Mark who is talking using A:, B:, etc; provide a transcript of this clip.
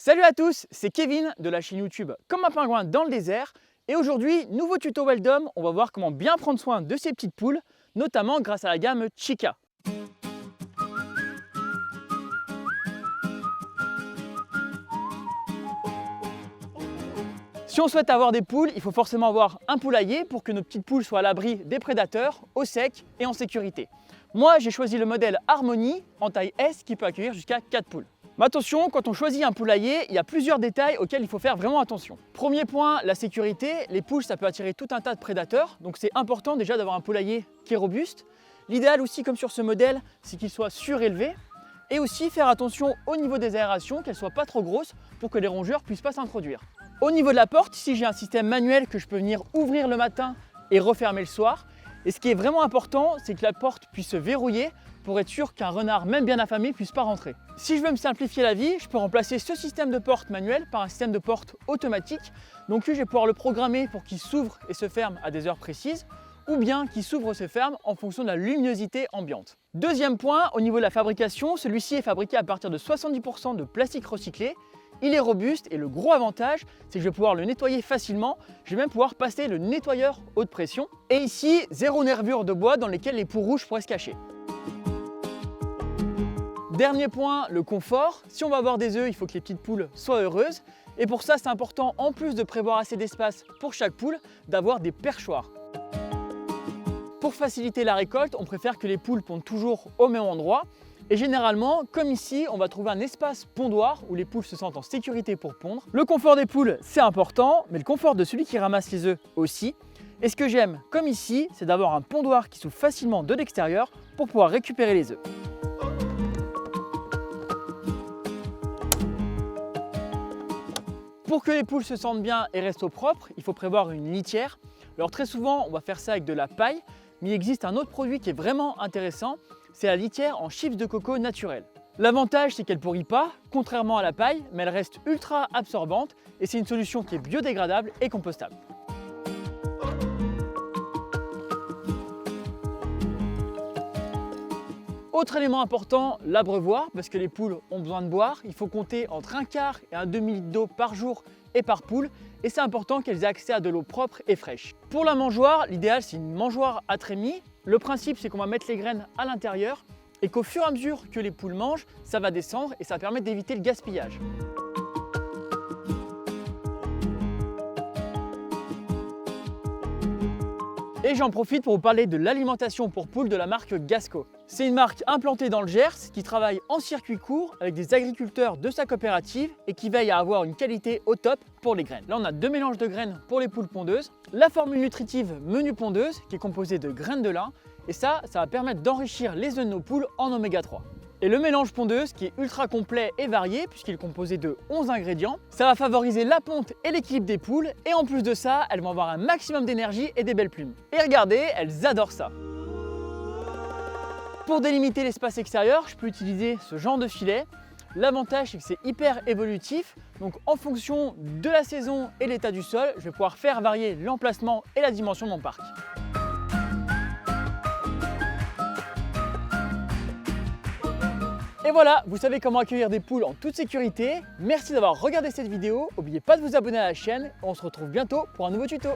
A: Salut à tous, c'est Kevin de la chaîne YouTube Comme un pingouin dans le désert. Et aujourd'hui, nouveau tuto Weldom, on va voir comment bien prendre soin de ces petites poules, notamment grâce à la gamme Chica. Si on souhaite avoir des poules, il faut forcément avoir un poulailler pour que nos petites poules soient à l'abri des prédateurs, au sec et en sécurité. Moi, j'ai choisi le modèle Harmonie en taille S qui peut accueillir jusqu'à 4 poules. Mais attention, quand on choisit un poulailler, il y a plusieurs détails auxquels il faut faire vraiment attention. Premier point, la sécurité. Les poules, ça peut attirer tout un tas de prédateurs, donc c'est important déjà d'avoir un poulailler qui est robuste. L'idéal aussi, comme sur ce modèle, c'est qu'il soit surélevé. Et aussi faire attention au niveau des aérations, qu'elles ne soient pas trop grosses pour que les rongeurs ne puissent pas s'introduire. Au niveau de la porte, ici j'ai un système manuel que je peux venir ouvrir le matin et refermer le soir. Et ce qui est vraiment important, c'est que la porte puisse se verrouiller pour être sûr qu'un renard, même bien affamé, ne puisse pas rentrer. Si je veux me simplifier la vie, je peux remplacer ce système de porte manuel par un système de porte automatique. Donc lui, je vais pouvoir le programmer pour qu'il s'ouvre et se ferme à des heures précises, ou bien qu'il s'ouvre et se ferme en fonction de la luminosité ambiante. Deuxième point, au niveau de la fabrication, celui-ci est fabriqué à partir de 70% de plastique recyclé. Il est robuste et le gros avantage, c'est que je vais pouvoir le nettoyer facilement. Je vais même pouvoir passer le nettoyeur haute pression. Et ici, zéro nervure de bois dans lesquelles les poules rouges pourraient se cacher. Dernier point, le confort. Si on va avoir des œufs, il faut que les petites poules soient heureuses. Et pour ça, c'est important, en plus de prévoir assez d'espace pour chaque poule, d'avoir des perchoirs. Pour faciliter la récolte, on préfère que les poules pondent toujours au même endroit. Et généralement, comme ici, on va trouver un espace pondoir où les poules se sentent en sécurité pour pondre. Le confort des poules, c'est important, mais le confort de celui qui ramasse les œufs aussi. Et ce que j'aime, comme ici, c'est d'avoir un pondoir qui s'ouvre facilement de l'extérieur pour pouvoir récupérer les œufs. Pour que les poules se sentent bien et restent au propre, il faut prévoir une litière. Alors très souvent, on va faire ça avec de la paille, mais il existe un autre produit qui est vraiment intéressant, c'est la litière en chips de coco naturel. L'avantage, c'est qu'elle ne pourrit pas, contrairement à la paille, mais elle reste ultra absorbante et c'est une solution qui est biodégradable et compostable. Autre élément important, l'abreuvoir, parce que les poules ont besoin de boire. Il faut compter entre un quart et un demi-litre d'eau par jour et par poule. Et c'est important qu'elles aient accès à de l'eau propre et fraîche. Pour la mangeoire, l'idéal c'est une mangeoire à trémies. Le principe c'est qu'on va mettre les graines à l'intérieur et qu'au fur et à mesure que les poules mangent, ça va descendre et ça permet d'éviter le gaspillage. Et j'en profite pour vous parler de l'alimentation pour poules de la marque Gasco. C'est une marque implantée dans le Gers qui travaille en circuit court avec des agriculteurs de sa coopérative et qui veille à avoir une qualité au top pour les graines. Là, on a deux mélanges de graines pour les poules pondeuses, la formule nutritive menu pondeuse qui est composée de graines de lin et ça va permettre d'enrichir les œufs de nos poules en oméga 3. Et le mélange pondeuse qui est ultra complet et varié puisqu'il est composé de 11 ingrédients, ça va favoriser la ponte et l'équilibre des poules et en plus de ça, elles vont avoir un maximum d'énergie et des belles plumes. Et regardez, elles adorent ça. Pour délimiter l'espace extérieur, je peux utiliser ce genre de filet. L'avantage c'est que c'est hyper évolutif, donc en fonction de la saison et l'état du sol, je vais pouvoir faire varier l'emplacement et la dimension de mon parc. Et voilà, vous savez comment accueillir des poules en toute sécurité. Merci d'avoir regardé cette vidéo. N'oubliez pas de vous abonner à la chaîne. On se retrouve bientôt pour un nouveau tuto.